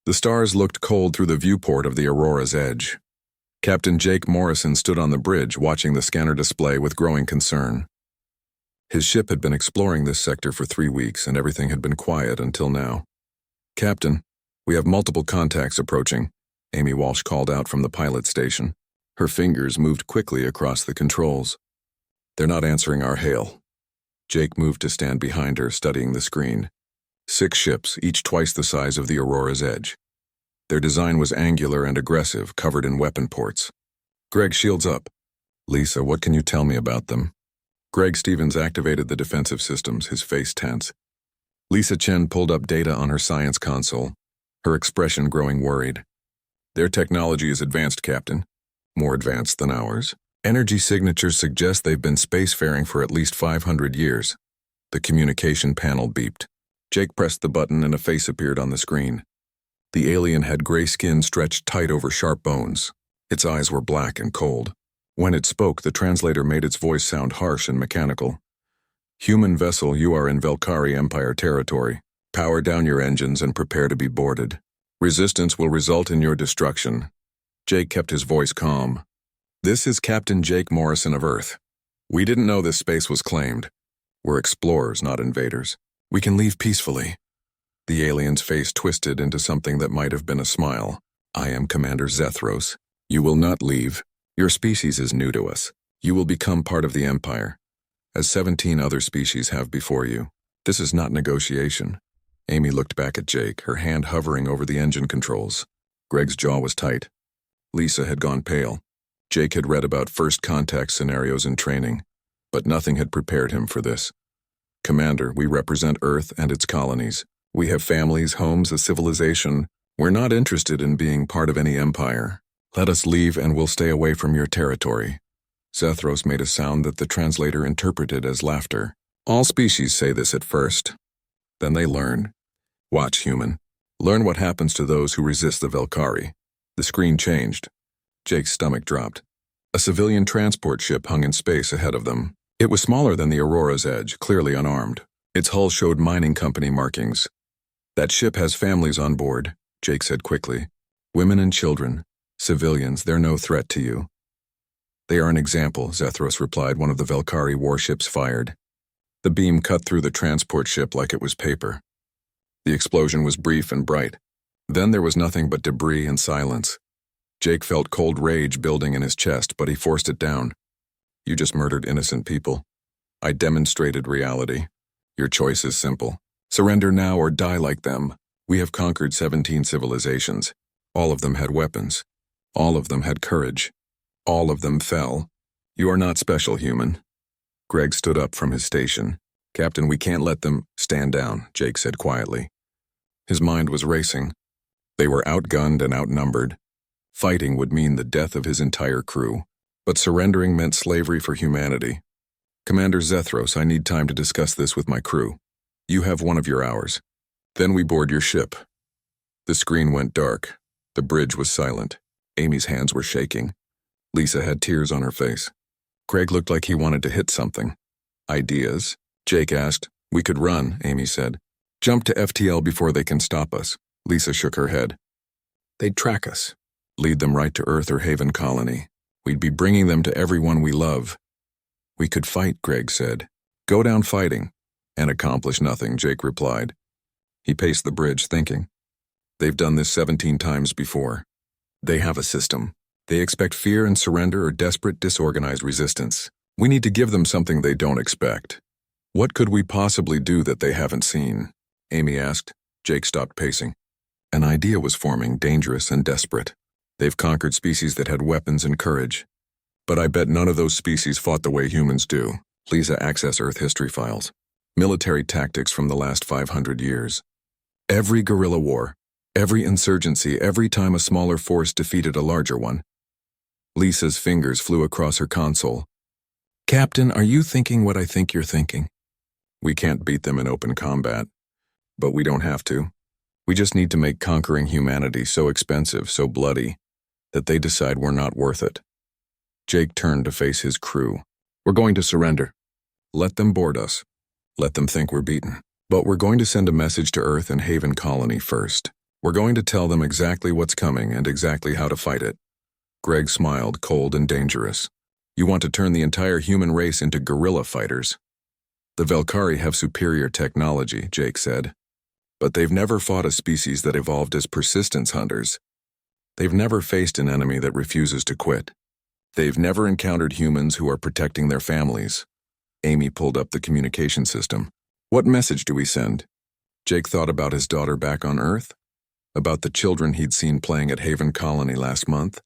The stars looked cold through the viewport of the Aurora's edge. Captain Jake Morrison stood on the bridge watching the scanner display with growing concern. His ship had been exploring this sector for 3 weeks and everything had been quiet until now. "Captain, we have multiple contacts approaching," Amy Walsh called out from the pilot station. Her fingers moved quickly across the controls. "They're not answering our hail." Jake moved to stand behind her, studying the screen. 6 ships, each twice the size of the Aurora's edge. Their design was angular and aggressive, covered in weapon ports. "Greg, shields up." "Lisa, what can you tell me about them?" Greg Stevens activated the defensive systems, his face tense. Lisa Chen pulled up data on her science console, her expression growing worried. "Their technology is advanced, Captain. More advanced than ours. Energy signatures suggest they've been spacefaring for at least 500 years. The communication panel beeped. Jake pressed the button and a face appeared on the screen. The alien had gray skin stretched tight over sharp bones. Its eyes were black and cold. When it spoke, the translator made its voice sound harsh and mechanical. "Human vessel, you are in Velkari Empire territory. Power down your engines and prepare to be boarded. Resistance will result in your destruction." Jake kept his voice calm. "This is Captain Jake Morrison of Earth. We didn't know this space was claimed. We're explorers, not invaders. We can leave peacefully." The alien's face twisted into something that might have been a smile. "I am Commander Zethros. You will not leave. Your species is new to us. You will become part of the Empire, as 17 other species have before you. This is not negotiation." Amy looked back at Jake, her hand hovering over the engine controls. Greg's jaw was tight. Lisa had gone pale. Jake had read about first contact scenarios in training, but nothing had prepared him for this. "Commander, we represent Earth and its colonies. We have families, homes, a civilization. We're not interested in being part of any empire. Let us leave and we'll stay away from your territory." Zethros made a sound that the translator interpreted as laughter. "All species say this at first. Then they learn. Watch, human. Learn what happens to those who resist the Velkari." The screen changed. Jake's stomach dropped. A civilian transport ship hung in space ahead of them. It was smaller than the Aurora's edge, clearly unarmed. Its hull showed mining company markings. "That ship has families on board," Jake said quickly. "Women and children. Civilians, they're no threat to you." "They are an example," Zethros replied. One of the Velkari warships fired. The beam cut through the transport ship like it was paper. The explosion was brief and bright. Then there was nothing but debris and silence. Jake felt cold rage building in his chest, but he forced it down. "You just murdered innocent people. I demonstrated reality. Your choice is simple. Surrender now or die like them. We have conquered 17 civilizations. All of them had weapons. All of them had courage. All of them fell. You are not special, human." Greg stood up from his station. "Captain, we can't let them—" "Stand down," Jake said quietly. His mind was racing. They were outgunned and outnumbered. Fighting would mean the death of his entire crew, but surrendering meant slavery for humanity. "Commander Zethros, I need time to discuss this with my crew. You have one of your hours. Then we board your ship." The screen went dark. The bridge was silent. Amy's hands were shaking. Lisa had tears on her face. Craig looked like he wanted to hit something. "Ideas?" Jake asked. "We could run," Amy said. "Jump to FTL before they can stop us." Lisa shook her head. "They'd track us. Lead them right to Earth or Haven Colony. We'd be bringing them to everyone we love." "We could fight," Greg said. "Go down fighting." "And accomplish nothing," Jake replied. He paced the bridge, thinking. They've done this 17 times before. They have a system. They expect fear and surrender or desperate, disorganized resistance. We need to give them something they don't expect. What could we possibly do that they haven't seen? Amy asked. Jake stopped pacing. An idea was forming, dangerous and desperate. They've conquered species that had weapons and courage. But I bet none of those species fought the way humans do. Please access Earth history files. Military tactics from the last 500 years. Every guerrilla war, every insurgency, every time a smaller force defeated a larger one. Lisa's fingers flew across her console. Captain, are you thinking what I think you're thinking? We can't beat them in open combat. But we don't have to. We just need to make conquering humanity so expensive, so bloody, that they decide we're not worth it. Jake turned to face his crew. We're going to surrender. Let them board us. Let them think we're beaten. But we're going to send a message to Earth and Haven Colony first. We're going to tell them exactly what's coming and exactly how to fight it. Greg smiled, cold and dangerous. You want to turn the entire human race into guerrilla fighters. The Velkari have superior technology, Jake said. But they've never fought a species that evolved as persistence hunters. They've never faced an enemy that refuses to quit. They've never encountered humans who are protecting their families. Amy pulled up the communication system. What message do we send? Jake thought about his daughter back on Earth, about the children he'd seen playing at Haven Colony last month,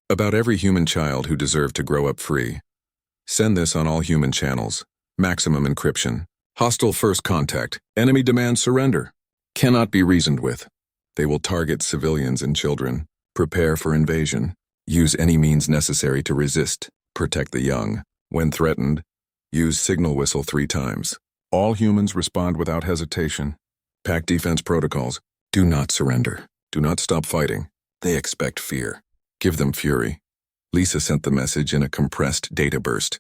about every human child who deserved to grow up free. Send this on all human channels. Maximum encryption. Hostile first contact. Enemy demands surrender. Cannot be reasoned with. They will target civilians and children. Prepare for invasion. Use any means necessary to resist. Protect the young. When threatened, use signal whistle 3 times. All humans respond without hesitation. Pack defense protocols. Do not surrender. Do not stop fighting. They expect fear. Give them fury. Lisa sent the message in a compressed data burst.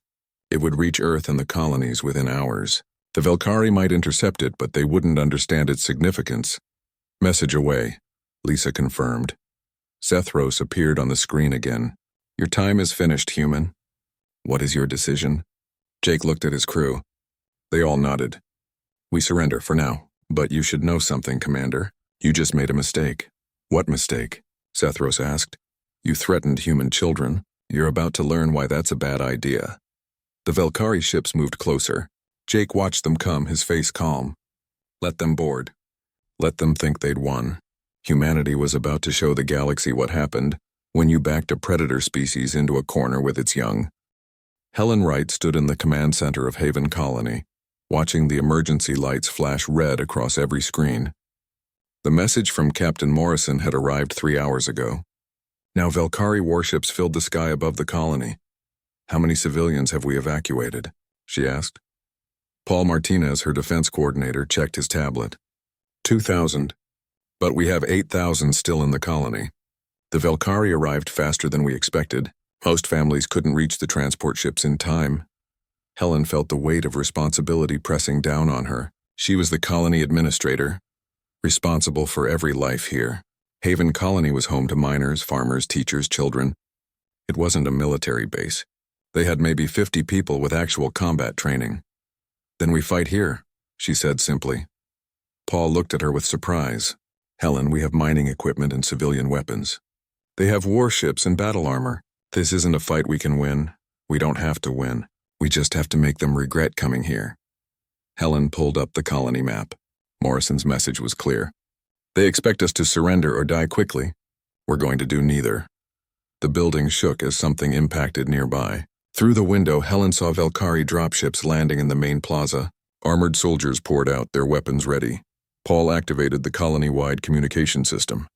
It would reach Earth and the colonies within hours. The Velkari might intercept it, but they wouldn't understand its significance. Message away, Lisa confirmed. Zethros appeared on the screen again. Your time is finished, human. What is your decision? Jake looked at his crew. They all nodded. We surrender for now, but you should know something, Commander. You just made a mistake. What mistake? Zethros asked. You threatened human children. You're about to learn why that's a bad idea. The Velkari ships moved closer. Jake watched them come, his face calm. Let them board. Let them think they'd won. Humanity was about to show the galaxy what happened when you backed a predator species into a corner with its young. Helen Wright stood in the command center of Haven Colony, watching the emergency lights flash red across every screen. The message from Captain Morrison had arrived 3 hours ago. Now Velkari warships filled the sky above the colony. How many civilians have we evacuated? She asked. Paul Martinez, her defense coordinator, checked his tablet. 2,000. But we have 8,000 still in the colony. The Velkari arrived faster than we expected. Most families couldn't reach the transport ships in time. Helen felt the weight of responsibility pressing down on her. She was the colony administrator, responsible for every life here. Haven Colony was home to miners, farmers, teachers, children. It wasn't a military base. They had maybe 50 people with actual combat training. Then we fight here, she said simply. Paul looked at her with surprise. Helen, we have mining equipment and civilian weapons. They have warships and battle armor. This isn't a fight we can win. We don't have to win. We just have to make them regret coming here. Helen pulled up the colony map. Morrison's message was clear. They expect us to surrender or die quickly. We're going to do neither. The building shook as something impacted nearby. Through the window, Helen saw Velkari dropships landing in the main plaza. Armored soldiers poured out, their weapons ready. Paul activated the colony-wide communication system.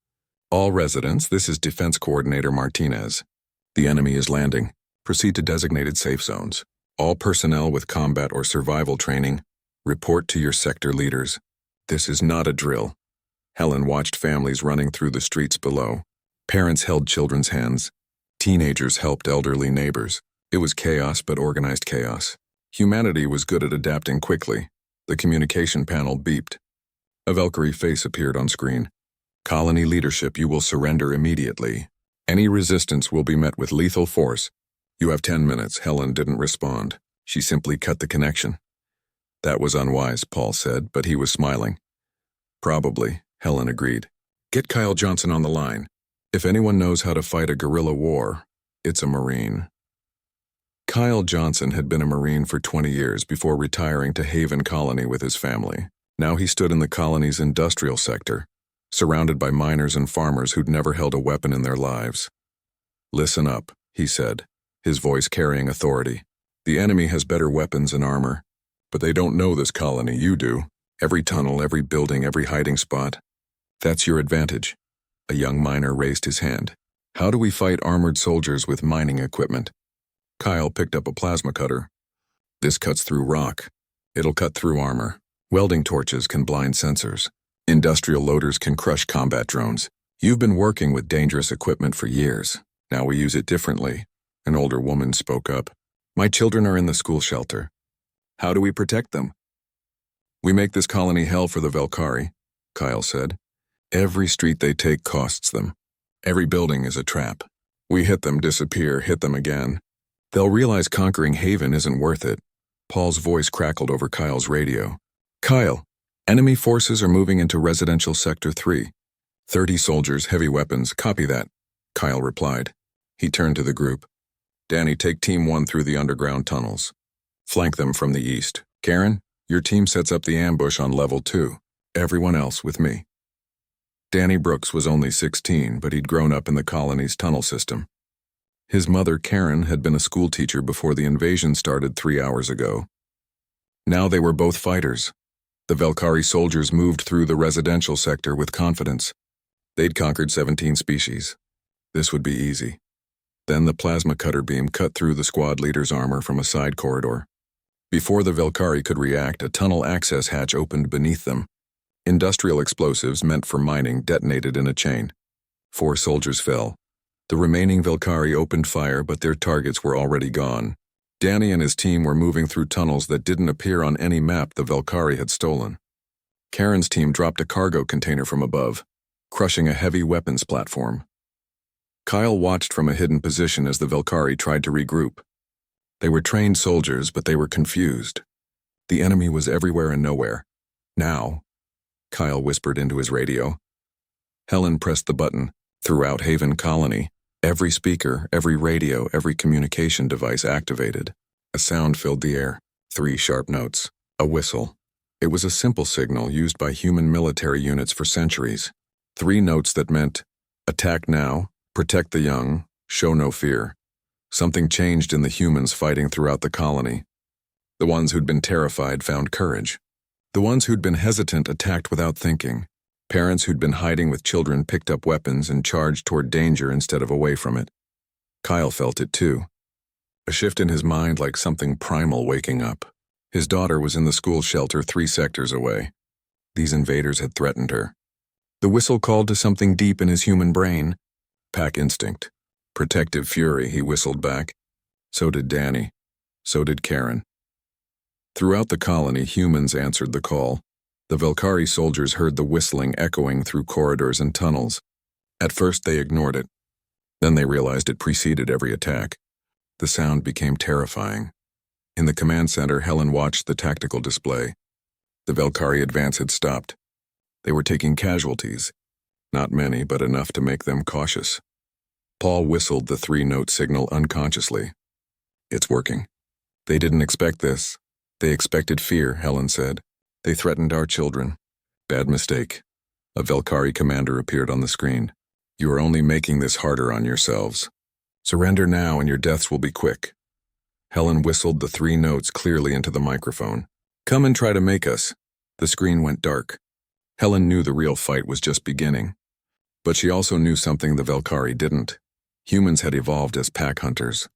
All residents, this is Defense Coordinator Martinez. The enemy is landing. Proceed to designated safe zones. All personnel with combat or survival training, report to your sector leaders. This is not a drill. Helen watched families running through the streets below. Parents held children's hands. Teenagers helped elderly neighbors. It was chaos, but organized chaos. Humanity was good at adapting quickly. The communication panel beeped. A Valkyrie face appeared on screen. Colony leadership, you will surrender immediately. Any resistance will be met with lethal force. You have 10 minutes. Helen didn't respond. She simply cut the connection. That was unwise, Paul said, but he was smiling. Probably, Helen agreed. Get Kyle Johnson on the line. If anyone knows how to fight a guerrilla war, it's a Marine. Kyle Johnson had been a Marine for 20 years before retiring to Haven Colony with his family. Now he stood in the colony's industrial sector, surrounded by miners and farmers who'd never held a weapon in their lives. Listen up, he said, his voice carrying authority. The enemy has better weapons and armor, but they don't know this colony, you do. Every tunnel, every building, every hiding spot. That's your advantage. A young miner raised his hand. How do we fight armored soldiers with mining equipment? Kyle picked up a plasma cutter. This cuts through rock. It'll cut through armor. Welding torches can blind sensors. Industrial loaders can crush combat drones. You've been working with dangerous equipment for years. Now we use it differently. An older woman spoke up. My children are in the school shelter. How do we protect them? We make this colony hell for the Velkari, Kyle said. Every street they take costs them. Every building is a trap. We hit them, disappear, hit them again. They'll realize conquering Haven isn't worth it. Paul's voice crackled over Kyle's radio. Kyle, enemy forces are moving into residential sector 3. 30 soldiers, heavy weapons, copy that, Kyle replied. He turned to the group. Danny, take Team 1 through the underground tunnels. Flank them from the east. Karen, your team sets up the ambush on level 2. Everyone else with me. Danny Brooks was only 16, but he'd grown up in the colony's tunnel system. His mother, Karen, had been a schoolteacher before the invasion started 3 hours ago. Now they were both fighters. The Velkari soldiers moved through the residential sector with confidence. They'd conquered 17 species. This would be easy. Then the plasma cutter beam cut through the squad leader's armor from a side corridor. Before the Velkari could react, a tunnel access hatch opened beneath them. Industrial explosives meant for mining detonated in a chain. 4 soldiers fell. The remaining Velkari opened fire, but their targets were already gone. Danny and his team were moving through tunnels that didn't appear on any map the Velkari had stolen. Karen's team dropped a cargo container from above, crushing a heavy weapons platform. Kyle watched from a hidden position as the Velkari tried to regroup. They were trained soldiers, but they were confused. The enemy was everywhere and nowhere. Now, Kyle whispered into his radio. Helen pressed the button. Throughout Haven Colony, every speaker, every radio, every communication device activated. A sound filled the air. 3 sharp notes. A whistle. It was a simple signal used by human military units for centuries. 3 notes that meant, attack now, protect the young, show no fear. Something changed in the humans fighting throughout the colony. The ones who'd been terrified found courage. The ones who'd been hesitant attacked without thinking. Parents who'd been hiding with children picked up weapons and charged toward danger instead of away from it. Kyle felt it too. A shift in his mind, like something primal waking up. His daughter was in the school shelter 3 sectors away. These invaders had threatened her. The whistle called to something deep in his human brain. Pack instinct. Protective fury, he whistled back. So did Danny. So did Karen. Throughout the colony, humans answered the call. The Velkari soldiers heard the whistling echoing through corridors and tunnels. At first they ignored it. Then they realized it preceded every attack. The sound became terrifying. In the command center, Helen watched the tactical display. The Velkari advance had stopped. They were taking casualties. Not many, but enough to make them cautious. Paul whistled the 3-note signal unconsciously. It's working. They didn't expect this. They expected fear, Helen said. They threatened our children. Bad mistake. A Velkari commander appeared on the screen. You are only making this harder on yourselves. Surrender now and your deaths will be quick. Helen whistled the 3 notes clearly into the microphone. Come and try to make us. The screen went dark. Helen knew the real fight was just beginning. But she also knew something the Velkari didn't. Humans had evolved as pack hunters.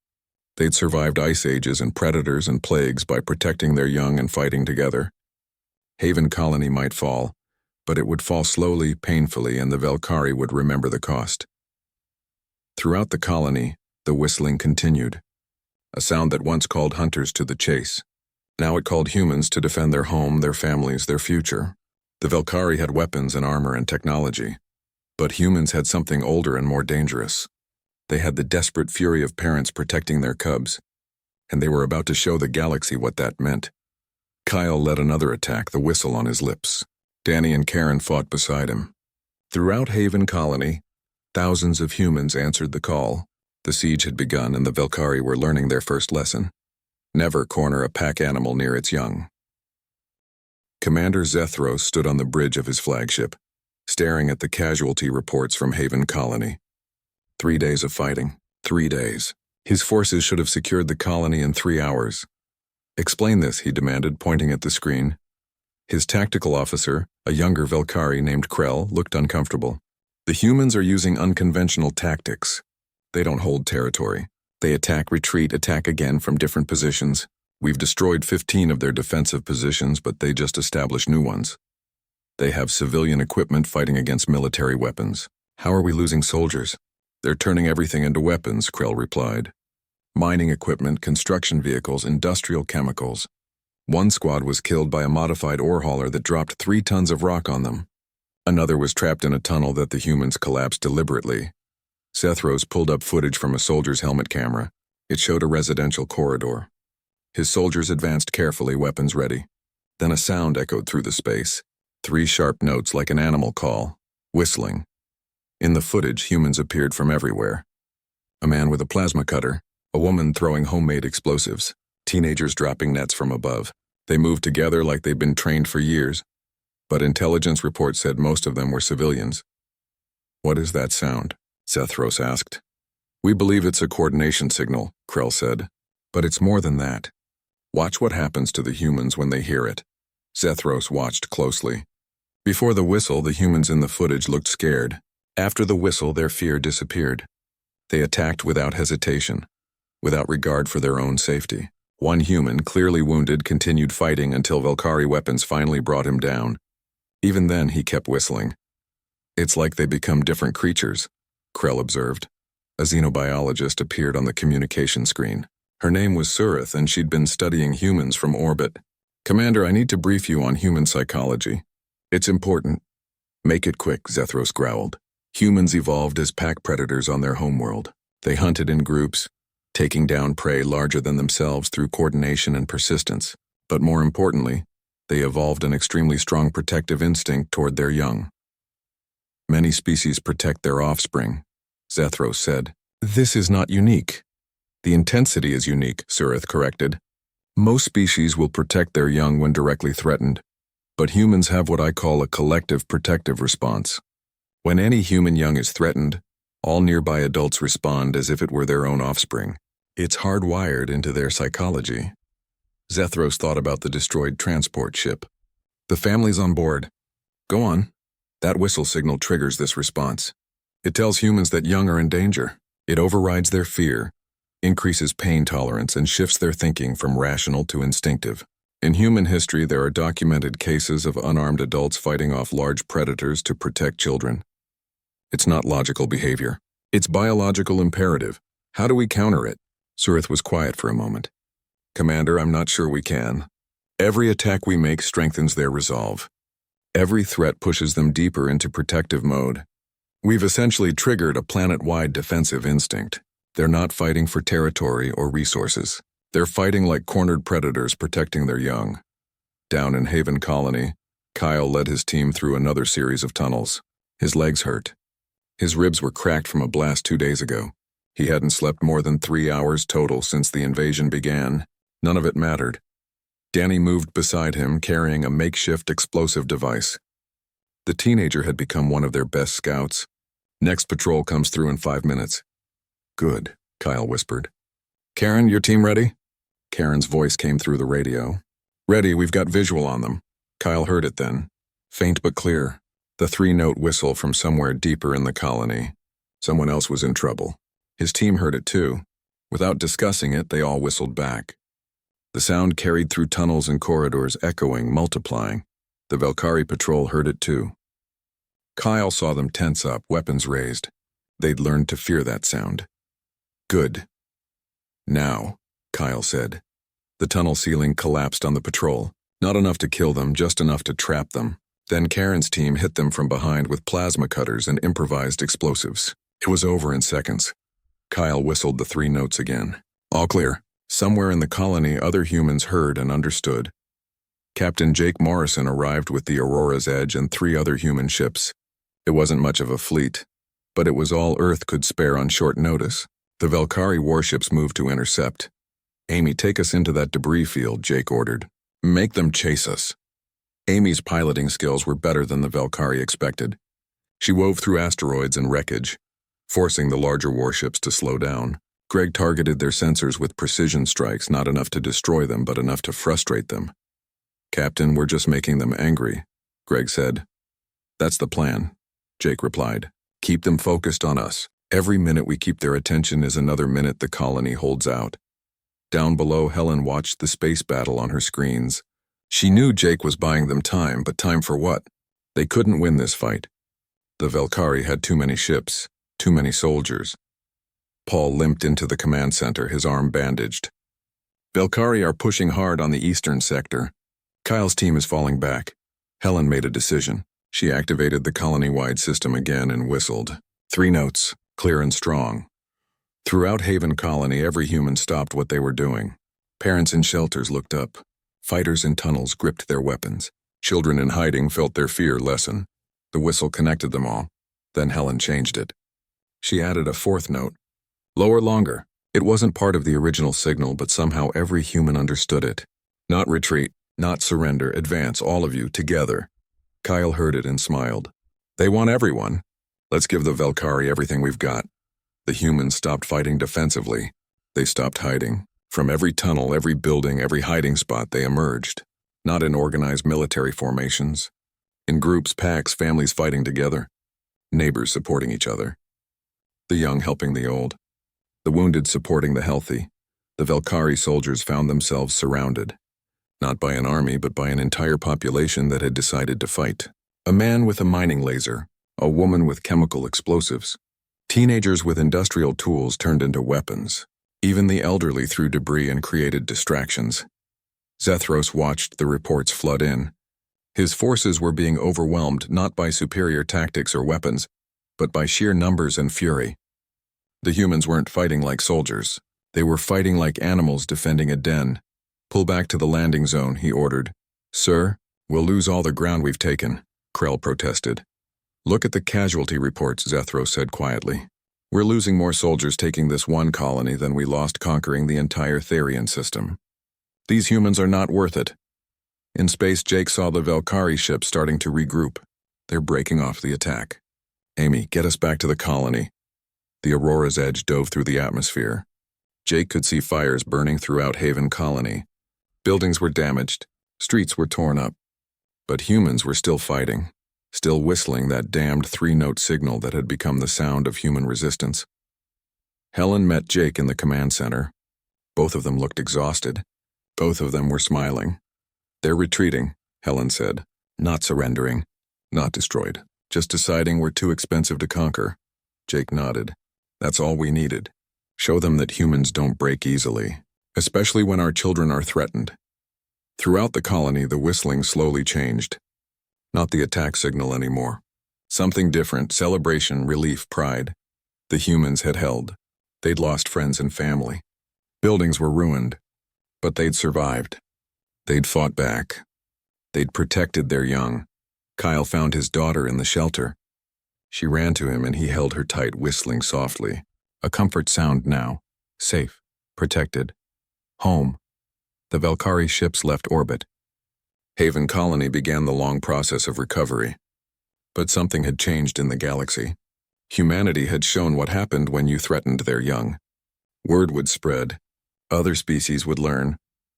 They'd survived ice ages and predators and plagues by protecting their young and fighting together. Haven Colony might fall, but it would fall slowly, painfully, and the Velkari would remember the cost. Throughout the colony, the whistling continued. A sound that once called hunters to the chase. Now it called humans to defend their home, their families, their future. The Velkari had weapons and armor and technology. But humans had something older and more dangerous. They had the desperate fury of parents protecting their cubs. And they were about to show the galaxy what that meant. Kyle led another attack, the whistle on his lips. Danny and Karen fought beside him. Throughout Haven Colony, thousands of humans answered the call. The siege had begun and the Velkari were learning their first lesson. Never corner a pack animal near its young. Commander Zethros stood on the bridge of his flagship, staring at the casualty reports from Haven Colony. 3 days of fighting. 3 days. His forces should have secured the colony in 3 hours. Explain this, he demanded, pointing at the screen. His tactical officer, a younger Velkari named Krell, looked uncomfortable. The humans are using unconventional tactics. They don't hold territory. They attack, retreat, attack again from different positions. We've destroyed 15 of their defensive positions, but they just established new ones. They have civilian equipment fighting against military weapons. How are we losing soldiers? They're turning everything into weapons, Krell replied. Mining equipment, construction vehicles, industrial chemicals. One squad was killed by a modified ore hauler that dropped 3 tons of rock on them. Another was trapped in a tunnel that the humans collapsed deliberately. Zethros pulled up footage from a soldier's helmet camera. It showed a residential corridor. His soldiers advanced carefully, weapons ready. Then a sound echoed through the space. 3 sharp notes like an animal call. Whistling. In the footage, humans appeared from everywhere. A man with a plasma cutter, a woman throwing homemade explosives, teenagers dropping nets from above. They moved together like they'd been trained for years. But intelligence reports said most of them were civilians. "What is that sound?" Zethros asked. "We believe it's a coordination signal," Krell said. "But it's more than that. Watch what happens to the humans when they hear it." Zethros watched closely. Before the whistle, the humans in the footage looked scared. After the whistle, their fear disappeared. They attacked without hesitation, without regard for their own safety. One human, clearly wounded, continued fighting until Velkari weapons finally brought him down. Even then, he kept whistling. "It's like they become different creatures," Krell observed. A xenobiologist appeared on the communication screen. Her name was Surith, and she'd been studying humans from orbit. "Commander, I need to brief you on human psychology. It's important." "Make it quick," Zethros growled. Humans evolved as pack predators on their homeworld. They hunted in groups, taking down prey larger than themselves through coordination and persistence. But more importantly, they evolved an extremely strong protective instinct toward their young. "Many species protect their offspring," Zethros said. "This is not unique." "The intensity is unique," Surith corrected. "Most species will protect their young when directly threatened, but humans have what I call a collective protective response. When any human young is threatened, all nearby adults respond as if it were their own offspring. It's hardwired into their psychology." Zethros thought about the destroyed transport ship. "The family's on board. Go on." "That whistle signal triggers this response. It tells humans that young are in danger. It overrides their fear, increases pain tolerance, and shifts their thinking from rational to instinctive. In human history, there are documented cases of unarmed adults fighting off large predators to protect children. It's not logical behavior. It's biological imperative. How do we counter it?" Surith was quiet for a moment. "Commander, I'm not sure we can. Every attack we make strengthens their resolve. Every threat pushes them deeper into protective mode. We've essentially triggered a planet-wide defensive instinct. They're not fighting for territory or resources. They're fighting like cornered predators protecting their young." Down in Haven Colony, Kyle led his team through another series of tunnels. His legs hurt. His ribs were cracked from a blast 2 days ago. He hadn't slept more than 3 hours total since the invasion began. None of it mattered. Danny moved beside him, carrying a makeshift explosive device. The teenager had become one of their best scouts. "Next patrol comes through in 5 minutes. "Good," Kyle whispered. "Karen, your team ready?" Karen's voice came through the radio. "Ready, we've got visual on them." Kyle heard it then. Faint but clear. The 3-note whistle from somewhere deeper in the colony. Someone else was in trouble. His team heard it too. Without discussing it, they all whistled back. The sound carried through tunnels and corridors, echoing, multiplying. The Velkari patrol heard it too. Kyle saw them tense up, weapons raised. They'd learned to fear that sound. "Good." "Now," Kyle said. The tunnel ceiling collapsed on the patrol. Not enough to kill them, just enough to trap them. Then Karen's team hit them from behind with plasma cutters and improvised explosives. It was over in seconds. Kyle whistled the 3 notes again. "All clear." Somewhere in the colony, other humans heard and understood. Captain Jake Morrison arrived with the Aurora's Edge and 3 other human ships. It wasn't much of a fleet, but it was all Earth could spare on short notice. The Velkari warships moved to intercept. "Amy, take us into that debris field," Jake ordered. "Make them chase us." Amy's piloting skills were better than the Velkari expected. She wove through asteroids and wreckage, forcing the larger warships to slow down. Greg targeted their sensors with precision strikes, not enough to destroy them, but enough to frustrate them. "Captain, we're just making them angry," Greg said. "That's the plan," Jake replied. "Keep them focused on us. Every minute we keep their attention is another minute the colony holds out." Down below, Helen watched the space battle on her screens. She knew Jake was buying them time, but time for what? They couldn't win this fight. The Velkari had too many ships, too many soldiers. Paul limped into the command center, his arm bandaged. "Velkari are pushing hard on the eastern sector. Kyle's team is falling back." Helen made a decision. She activated the colony-wide system again and whistled. 3 notes, clear and strong. Throughout Haven Colony, every human stopped what they were doing. Parents in shelters looked up. Fighters in tunnels gripped their weapons. Children in hiding felt their fear lessen. The whistle connected them all. Then Helen changed it. She added a 4th note. Lower longer. It wasn't part of the original signal, but somehow every human understood it. Not retreat, not surrender, advance, all of you, together. Kyle heard it and smiled. They want everyone. Let's give the Velkari everything we've got. The humans stopped fighting defensively. They stopped hiding. From every tunnel, every building, every hiding spot, they emerged. Not in organized military formations. In groups, packs, families fighting together. Neighbors supporting each other. The young helping the old. The wounded supporting the healthy. The Velkari soldiers found themselves surrounded. Not by an army, but by an entire population that had decided to fight. A man with a mining laser. A woman with chemical explosives. Teenagers with industrial tools turned into weapons. Even the elderly threw debris and created distractions. Zethros watched the reports flood in. His forces were being overwhelmed not by superior tactics or weapons, but by sheer numbers and fury. The humans weren't fighting like soldiers. They were fighting like animals defending a den. Pull back to the landing zone, he ordered. Sir, we'll lose all the ground we've taken, Krell protested. Look at the casualty reports, Zethros said quietly. We're losing more soldiers taking this one colony than we lost conquering the entire Therian system. These humans are not worth it. In space, Jake saw the Velkari ship starting to regroup. They're breaking off the attack. Amy, get us back to the colony. The Aurora's edge dove through the atmosphere. Jake could see fires burning throughout Haven Colony. Buildings were damaged. Streets were torn up. But humans were still fighting. Still whistling that damned 3-note signal that had become the sound of human resistance. Helen met Jake in the command center. Both of them looked exhausted. Both of them were smiling. They're retreating, Helen said. Not surrendering. Not destroyed. Just deciding we're too expensive to conquer. Jake nodded. That's all we needed. Show them that humans don't break easily, especially when our children are threatened. Throughout the colony, the whistling slowly changed. Not the attack signal anymore. Something different, celebration, relief, pride. The humans had held. They'd lost friends and family. Buildings were ruined. But they'd survived. They'd fought back. They'd protected their young. Kyle found his daughter in the shelter. She ran to him and he held her tight, whistling softly. A comfort sound now. Safe. Protected. Home. The Velkari ships left orbit. Haven Colony began the long process of recovery. But something had changed in the galaxy. Humanity had shown what happened when you threatened their young. Word would spread. Other species would learn.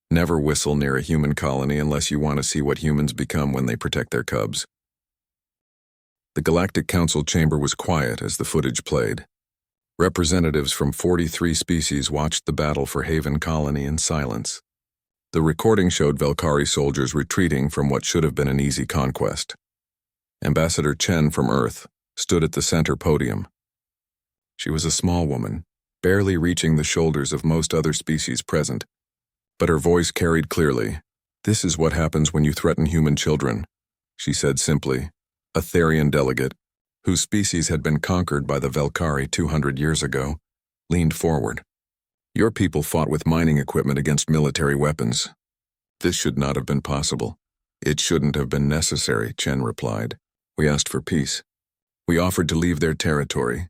Never whistle near a human colony unless you want to see what humans become when they protect their cubs. The Galactic Council chamber was quiet as the footage played. Representatives from 43 species watched the battle for Haven Colony in silence. The recording showed Velkari soldiers retreating from what should have been an easy conquest. Ambassador Chen from Earth stood at the center podium. She was a small woman, barely reaching the shoulders of most other species present. But her voice carried clearly. This is what happens when you threaten human children, she said simply. A Therian delegate, whose species had been conquered by the Velkari 200 years ago, leaned forward. Your people fought with mining equipment against military weapons. This should not have been possible. It shouldn't have been necessary, Chen replied. We asked for peace. We offered to leave their territory.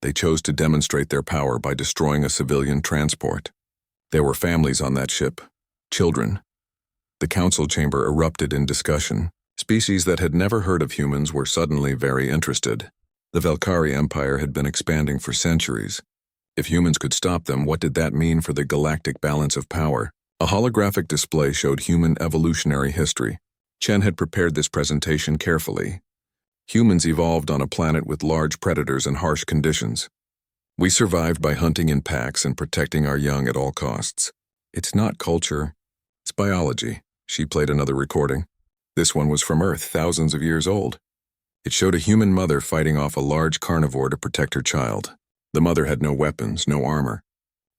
They chose to demonstrate their power by destroying a civilian transport. There were families on that ship. Children. The council chamber erupted in discussion. Species that had never heard of humans were suddenly very interested. The Velkari Empire had been expanding for centuries. If humans could stop them, what did that mean for the galactic balance of power? A holographic display showed human evolutionary history. Chen had prepared this presentation carefully. Humans evolved on a planet with large predators and harsh conditions. We survived by hunting in packs and protecting our young at all costs. It's not culture, it's biology. She played another recording. This one was from Earth, thousands of years old. It showed a human mother fighting off a large carnivore to protect her child. The mother had no weapons, no armor.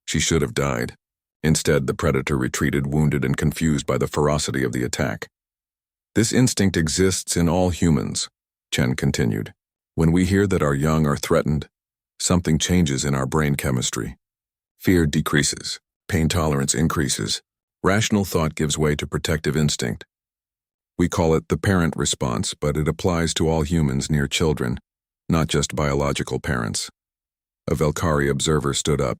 She should have died. Instead, the predator retreated, wounded and confused by the ferocity of the attack. This instinct exists in all humans. Chen continued. When we hear that our young are threatened, something changes in our brain chemistry. Fear decreases, pain tolerance increases, rational thought gives way to protective instinct. We call it the parent response, but it applies to all humans near children, not just biological parents. A Velkari observer stood up.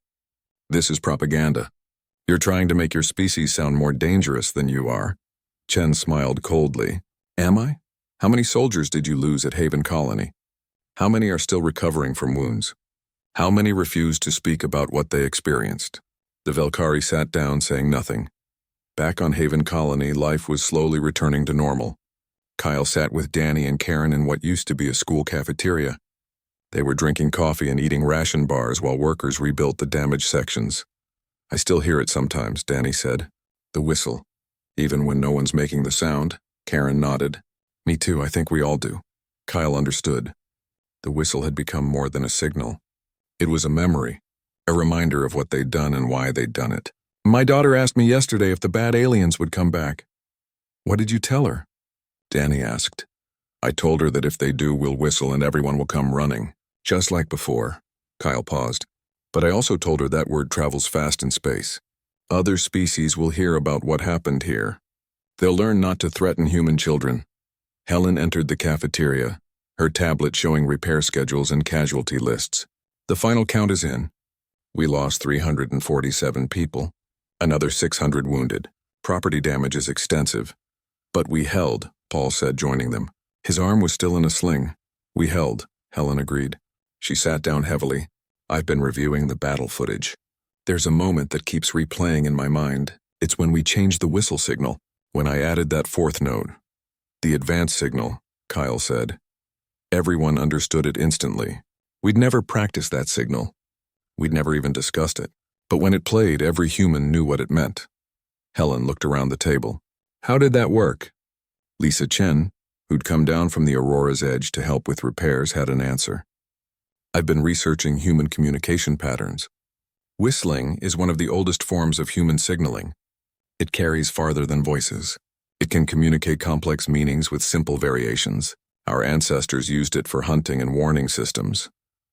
This is propaganda. You're trying to make your species sound more dangerous than you are. Chen smiled coldly. Am I? How many soldiers did you lose at Haven Colony? How many are still recovering from wounds? How many refuse to speak about what they experienced? The Velkari sat down, saying nothing. Back on Haven Colony, life was slowly returning to normal. Kyle sat with Danny and Karen in what used to be a school cafeteria. They were drinking coffee and eating ration bars while workers rebuilt the damaged sections. I still hear it sometimes, Danny said. The whistle. Even when no one's making the sound. Karen nodded. Me too, I think we all do. Kyle understood. The whistle had become more than a signal. It was a memory, a reminder of what they'd done and why they'd done it. My daughter asked me yesterday if the bad aliens would come back. What did you tell her? Danny asked. I told her that if they do, we'll whistle and everyone will come running. Just like before. Kyle paused. But I also told her that word travels fast in space. Other species will hear about what happened here. They'll learn not to threaten human children. Helen entered the cafeteria, her tablet showing repair schedules and casualty lists. The final count is in. We lost 347 people, another 600 wounded. Property damage is extensive. But we held, Paul said, joining them. His arm was still in a sling. We held, Helen agreed. She sat down heavily. I've been reviewing the battle footage. There's a moment that keeps replaying in my mind. It's when we changed the whistle signal, when I added that fourth note. The advanced signal, Kyle said. Everyone understood it instantly. We'd never practiced that signal. We'd never even discussed it. But when it played, every human knew what it meant. Helen looked around the table. How did that work? Lisa Chen, who'd come down from the Aurora's edge to help with repairs, had an answer. I've been researching human communication patterns. Whistling is one of the oldest forms of human signaling. It carries farther than voices. It can communicate complex meanings with simple variations. Our ancestors used it for hunting and warning systems.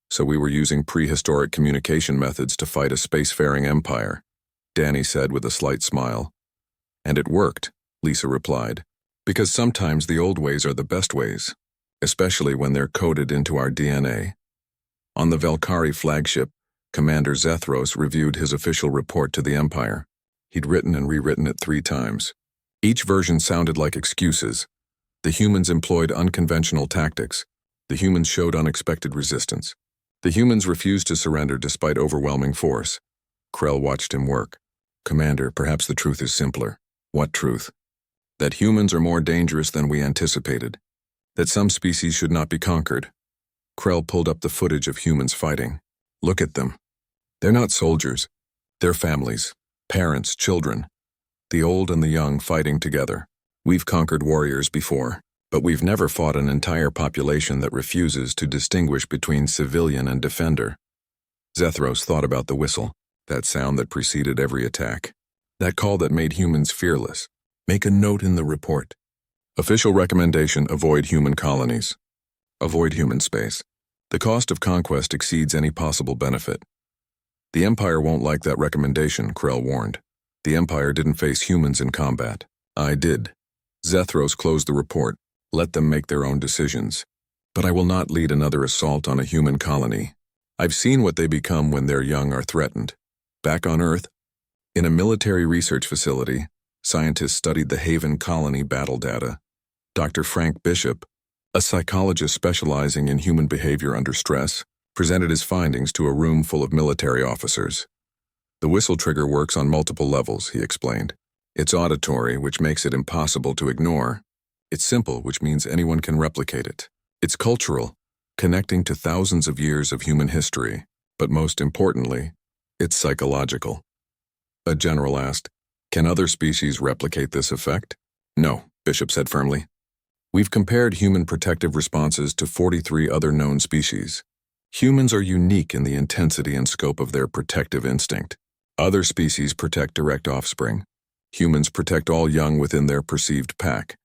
So we were using prehistoric communication methods to fight a spacefaring empire, Danny said with a slight smile. And it worked, Lisa replied, because sometimes the old ways are the best ways, especially when they're coded into our DNA. On the Velkari flagship, Commander Zethros reviewed his official report to the Empire. He'd written and rewritten it 3 times. Each version sounded like excuses. The humans employed unconventional tactics. The humans showed unexpected resistance. The humans refused to surrender despite overwhelming force. Krell watched him work. Commander, perhaps the truth is simpler. What truth? That humans are more dangerous than we anticipated. That some species should not be conquered. Krell pulled up the footage of humans fighting. Look at them. They're not soldiers. They're families, parents, children. The old and the young fighting together. We've conquered warriors before, but we've never fought an entire population that refuses to distinguish between civilian and defender. Zethros thought about the whistle, that sound that preceded every attack. That call that made humans fearless. Make a note in the report. Official recommendation: avoid human colonies. Avoid human space. The cost of conquest exceeds any possible benefit. The Empire won't like that recommendation, Krell warned. The Empire didn't face humans in combat. I did. Zethros closed the report. Let them make their own decisions. But I will not lead another assault on a human colony. I've seen what they become when their young are threatened. Back on Earth, in a military research facility, scientists studied the Haven Colony battle data. Dr. Frank Bishop, a psychologist specializing in human behavior under stress, presented his findings to a room full of military officers. The whistle trigger works on multiple levels, he explained. It's auditory, which makes it impossible to ignore. It's simple, which means anyone can replicate it. It's cultural, connecting to thousands of years of human history. But most importantly, it's psychological. A general asked, can other species replicate this effect? No, Bishop said firmly. We've compared human protective responses to 43 other known species. Humans are unique in the intensity and scope of their protective instinct. Other species protect direct offspring. Humans protect all young within their perceived pack.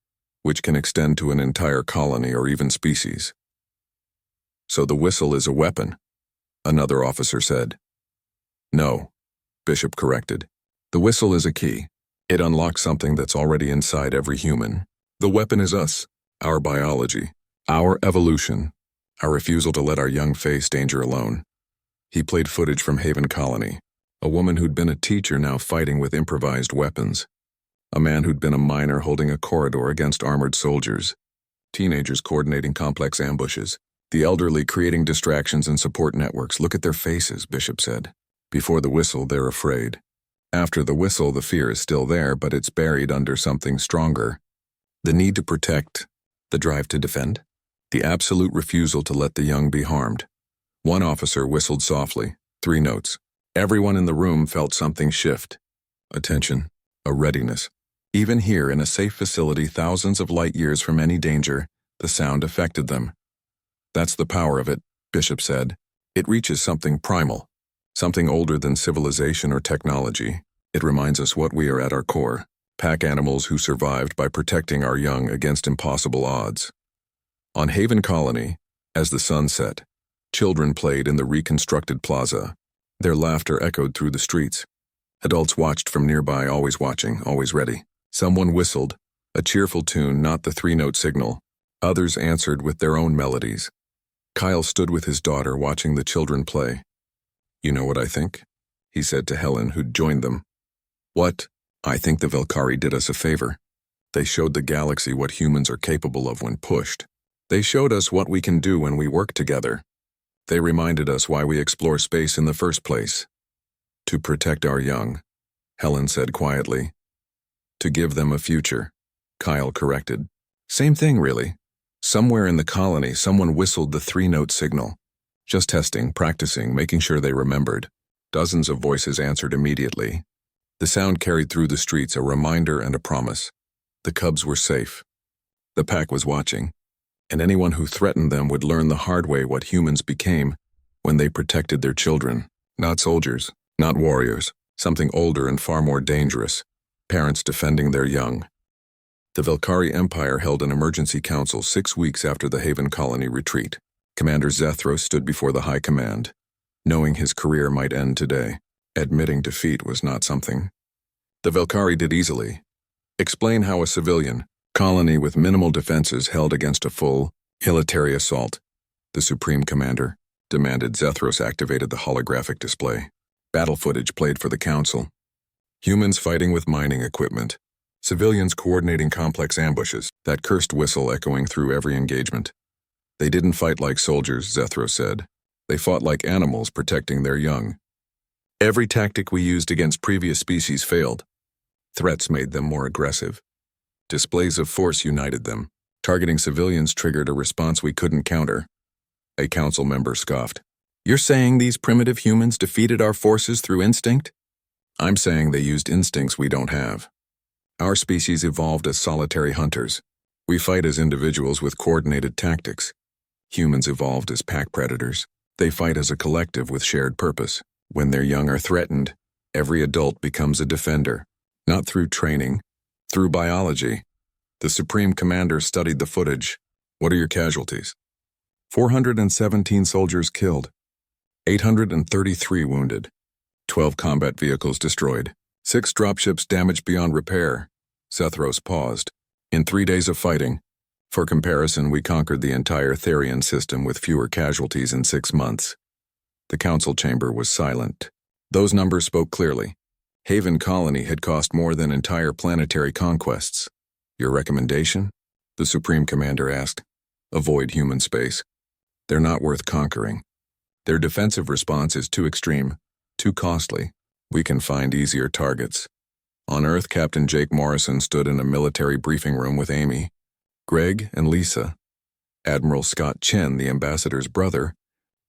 which can extend to an entire colony or even species. So the whistle is a weapon, another officer said. No, Bishop corrected. The whistle is a key. It unlocks something that's already inside every human. The weapon is us, our biology, our evolution, our refusal to let our young face danger alone. He played footage from Haven Colony, a woman who'd been a teacher now fighting with improvised weapons, a man who'd been a miner holding a corridor against armored soldiers, teenagers coordinating complex ambushes, the elderly creating distractions and support networks. Look at their faces, Bishop said. Before the whistle, they're afraid. After the whistle, the fear is still there, but it's buried under something stronger. The need to protect, the drive to defend, the absolute refusal to let the young be harmed. One officer whistled softly, 3 notes. Everyone in the room felt something shift. Attention, a readiness. Even here in a safe facility thousands of light years from any danger, the sound affected them. That's the power of it, Bishop said. It reaches something primal, something older than civilization or technology. It reminds us what we are at our core, pack animals who survived by protecting our young against impossible odds. On Haven Colony, as the sun set, children played in the reconstructed plaza. Their laughter echoed through the streets. Adults watched from nearby, always watching, always ready. Someone whistled, a cheerful tune, not the 3-note signal. Others answered with their own melodies. Kyle stood with his daughter watching the children play. You know what I think? He said to Helen, who'd joined them. What? I think the Velkari did us a favor. They showed the galaxy what humans are capable of when pushed. They showed us what we can do when we work together. They reminded us why we explore space in the first place. To protect our young, Helen said quietly. To give them a future, Kyle corrected. Same thing, really. Somewhere in the colony, someone whistled the 3-note signal. Just testing, practicing, making sure they remembered. Dozens of voices answered immediately. The sound carried through the streets, a reminder and a promise. The cubs were safe. The pack was watching, and anyone who threatened them would learn the hard way what humans became when they protected their children. Not soldiers, not warriors, something older and far more dangerous. Parents defending their young. The Velkari Empire held an emergency council 6 weeks after the Haven Colony retreat. Commander Zethros stood before the High Command, knowing his career might end today. Admitting defeat was not something the Velkari did easily. Explain how a civilian colony with minimal defenses held against a full, military assault. The Supreme Commander demanded. Zethros activated the holographic display. Battle footage played for the council. Humans fighting with mining equipment. Civilians coordinating complex ambushes, that cursed whistle echoing through every engagement. They didn't fight like soldiers, Zethros said. They fought like animals protecting their young. Every tactic we used against previous species failed. Threats made them more aggressive. Displays of force united them. Targeting civilians triggered a response we couldn't counter. A council member scoffed. You're saying these primitive humans defeated our forces through instinct? I'm saying they used instincts we don't have. Our species evolved as solitary hunters. We fight as individuals with coordinated tactics. Humans evolved as pack predators. They fight as a collective with shared purpose. When their young are threatened, every adult becomes a defender. Not through training, through biology. The Supreme Commander studied the footage. What are your casualties? 417 soldiers killed. 833 wounded. 12 combat vehicles destroyed. 6 dropships damaged beyond repair. Zethros paused. In 3 days of fighting. For comparison, we conquered the entire Therian system with fewer casualties in 6 months. The council chamber was silent. Those numbers spoke clearly. Haven Colony had cost more than entire planetary conquests. Your recommendation? The Supreme Commander asked. Avoid human space. They're not worth conquering. Their defensive response is too extreme, too costly. We can find easier targets. On Earth, Captain Jake Morrison stood in a military briefing room with Amy, Greg, and Lisa. Admiral Scott Chen, the ambassador's brother,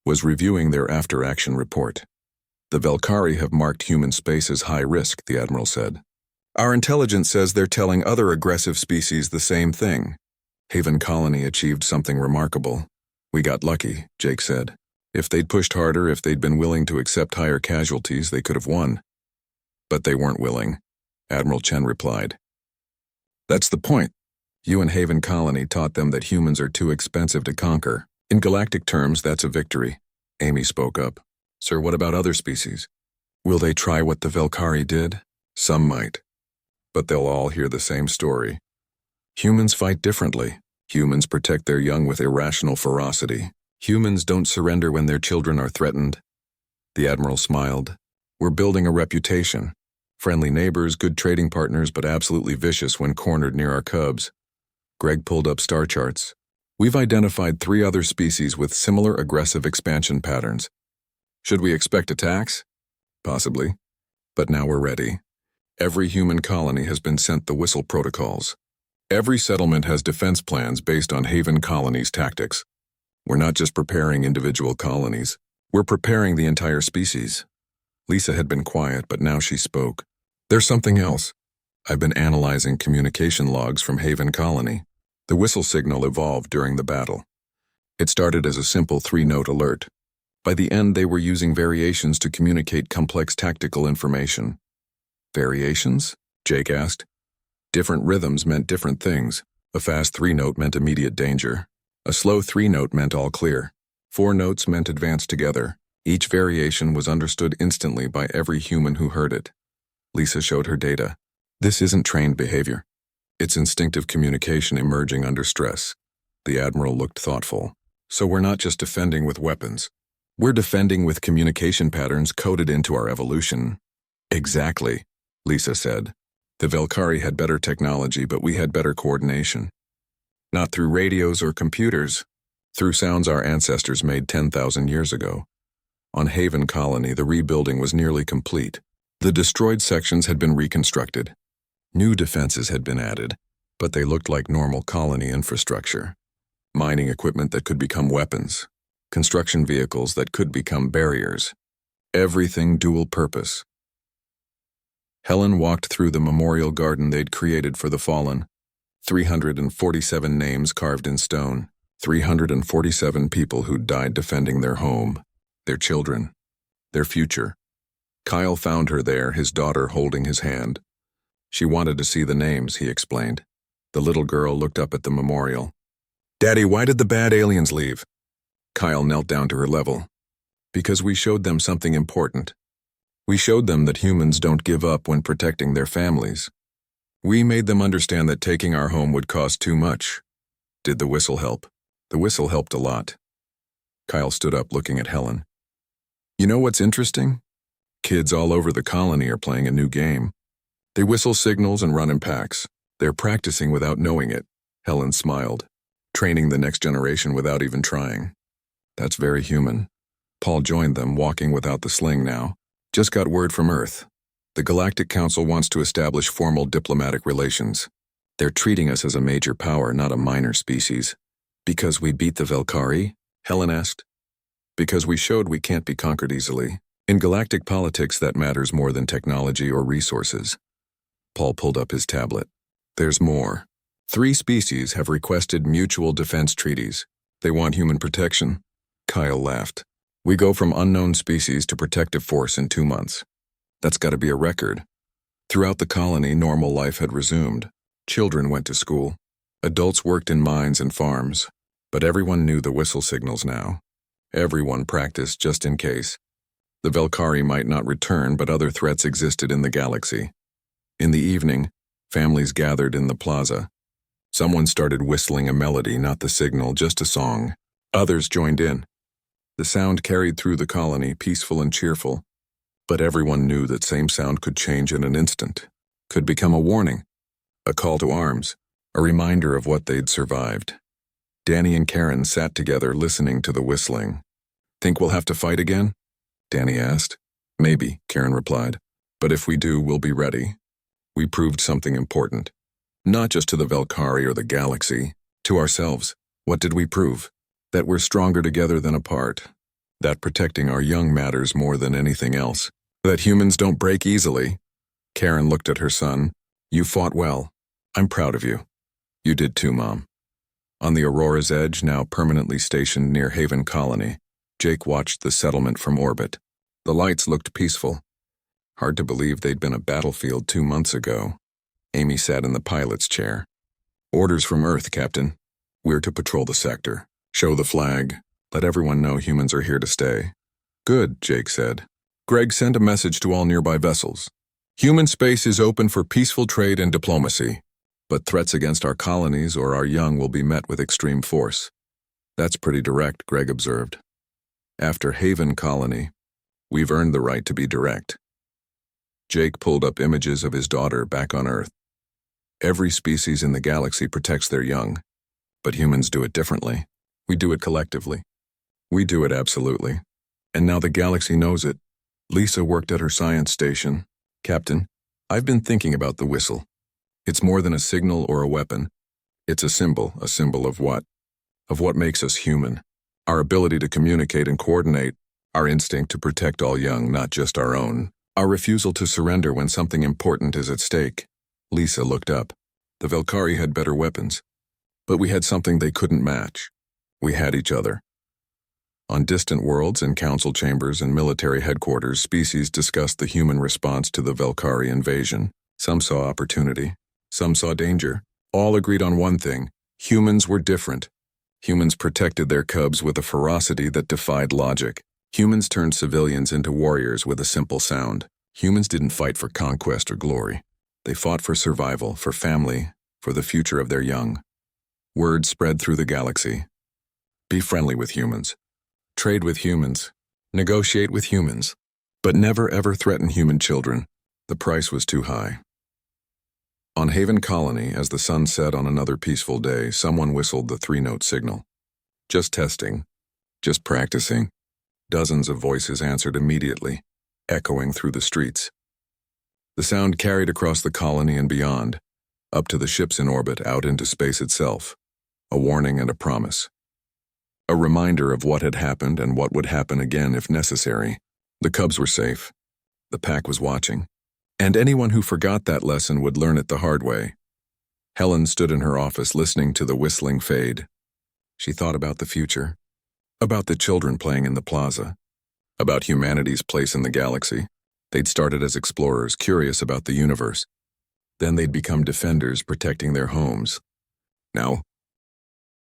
was reviewing their after-action report. The Velkari have marked human space as high risk, the Admiral said. Our intelligence says they're telling other aggressive species the same thing. Haven Colony achieved something remarkable. We got lucky, Jake said. If they'd pushed harder, if they'd been willing to accept higher casualties, they could have won. But they weren't willing, Admiral Chen replied. That's the point. You and Haven Colony taught them that humans are too expensive to conquer. In galactic terms, that's a victory. Amy spoke up. Sir, what about other species? Will they try what the Velkari did? Some might. But they'll all hear the same story. Humans fight differently. Humans protect their young with irrational ferocity. Humans don't surrender when their children are threatened. The Admiral smiled. We're building a reputation. Friendly neighbors, good trading partners, but absolutely vicious when cornered near our cubs. Greg pulled up star charts. We've identified 3 other species with similar aggressive expansion patterns. Should we expect attacks? Possibly. But now we're ready. Every human colony has been sent the whistle protocols. Every settlement has defense plans based on Haven Colony's tactics. We're not just preparing individual colonies. We're preparing the entire species. Lisa had been quiet, but now she spoke. There's something else. I've been analyzing communication logs from Haven Colony. The whistle signal evolved during the battle. It started as a simple 3-note alert. By the end, they were using variations to communicate complex tactical information. Variations? Jake asked. Different rhythms meant different things. A fast 3-note meant immediate danger. A slow 3-note meant all clear. 4 notes meant advance together. Each variation was understood instantly by every human who heard it. Lisa showed her data. This isn't trained behavior. It's instinctive communication emerging under stress. The Admiral looked thoughtful. So we're not just defending with weapons. We're defending with communication patterns coded into our evolution. Exactly, Lisa said. The Velkari had better technology, but we had better coordination. Not through radios or computers, through sounds our ancestors made 10,000 years ago. On Haven Colony, the rebuilding was nearly complete. The destroyed sections had been reconstructed. New defenses had been added, but they looked like normal colony infrastructure. Mining equipment that could become weapons. Construction vehicles that could become barriers. Everything dual purpose. Helen walked through the memorial garden they'd created for the fallen. 347 names carved in stone. 347 people who'd died defending their home, their children, their future. Kyle found her there, his daughter holding his hand. She wanted to see the names, he explained. The little girl looked up at the memorial. Daddy, why did the bad aliens leave? Kyle knelt down to her level. Because we showed them something important. We showed them that humans don't give up when protecting their families. We made them understand that taking our home would cost too much. Did the whistle help? The whistle helped a lot. Kyle stood up, looking at Helen. You know what's interesting? Kids all over the colony are playing a new game. They whistle signals and run in packs. They're practicing without knowing it. Helen smiled. Training the next generation without even trying. That's very human. Paul joined them, walking without the sling now. Just got word from Earth. The Galactic Council wants to establish formal diplomatic relations. They're treating us as a major power, not a minor species. Because we beat the Velkari? Helen asked. Because we showed we can't be conquered easily. In galactic politics, that matters more than technology or resources. Paul pulled up his tablet. There's more. 3 species have requested mutual defense treaties. They want human protection. Kyle laughed. We go from unknown species to protective force in 2 months. That's got to be a record. Throughout the colony, normal life had resumed. Children went to school. Adults worked in mines and farms. But everyone knew the whistle signals now. Everyone practiced just in case. The Velkari might not return, but other threats existed in the galaxy. In the evening, families gathered in the plaza. Someone started whistling a melody, not the signal, just a song. Others joined in. The sound carried through the colony, peaceful and cheerful. But everyone knew that same sound could change in an instant, could become a warning, a call to arms, a reminder of what they'd survived. Danny and Karen sat together listening to the whistling. Think we'll have to fight again? Danny asked. Maybe, Karen replied. But if we do, we'll be ready. We proved something important. Not just to the Velkari or the galaxy, to ourselves. What did we prove? That we're stronger together than apart. That protecting our young matters more than anything else. That humans don't break easily. Karen looked at her son. You fought well. I'm proud of you. You did too, Mom. On the Aurora's edge, now permanently stationed near Haven Colony, Jake watched the settlement from orbit. The lights looked peaceful. Hard to believe they'd been a battlefield 2 months ago. Amy sat in the pilot's chair. Orders from Earth, Captain. We're to patrol the sector. Show the flag. Let everyone know humans are here to stay. Good, Jake said. Greg, send a message to all nearby vessels. Human space is open for peaceful trade and diplomacy, but threats against our colonies or our young will be met with extreme force. That's pretty direct, Greg observed. After Haven Colony, we've earned the right to be direct. Jake pulled up images of his daughter back on Earth. Every species in the galaxy protects their young, but humans do it differently. We do it collectively. We do it absolutely. And now the galaxy knows it. Lisa worked at her science station. Captain, I've been thinking about the whistle. It's more than a signal or a weapon. It's a symbol of what? Of what makes us human. Our ability to communicate and coordinate, our instinct to protect all young, not just our own, our refusal to surrender when something important is at stake. Lisa looked up. The Velkari had better weapons, but we had something they couldn't match. We had each other. On distant worlds, in council chambers and military headquarters, species discussed the human response to the Velkari invasion. Some saw opportunity, some saw danger. All agreed on one thing: humans were different. Humans protected their cubs with a ferocity that defied logic. Humans turned civilians into warriors with a simple sound. Humans didn't fight for conquest or glory. They fought for survival, for family, for the future of their young. Word spread through the galaxy. Be friendly with humans. Trade with humans. Negotiate with humans. But never ever threaten human children. The price was too high. On Haven Colony, as the sun set on another peaceful day, someone whistled the 3-note signal. Just testing. Just practicing. Dozens of voices answered immediately, echoing through the streets. The sound carried across the colony and beyond, up to the ships in orbit, out into space itself. A warning and a promise. A reminder of what had happened and what would happen again if necessary. The cubs were safe. The pack was watching. And anyone who forgot that lesson would learn it the hard way. Helen stood in her office listening to the whistling fade. She thought about the future. About the children playing in the plaza. About humanity's place in the galaxy. They'd started as explorers, curious about the universe. Then they'd become defenders, protecting their homes. Now,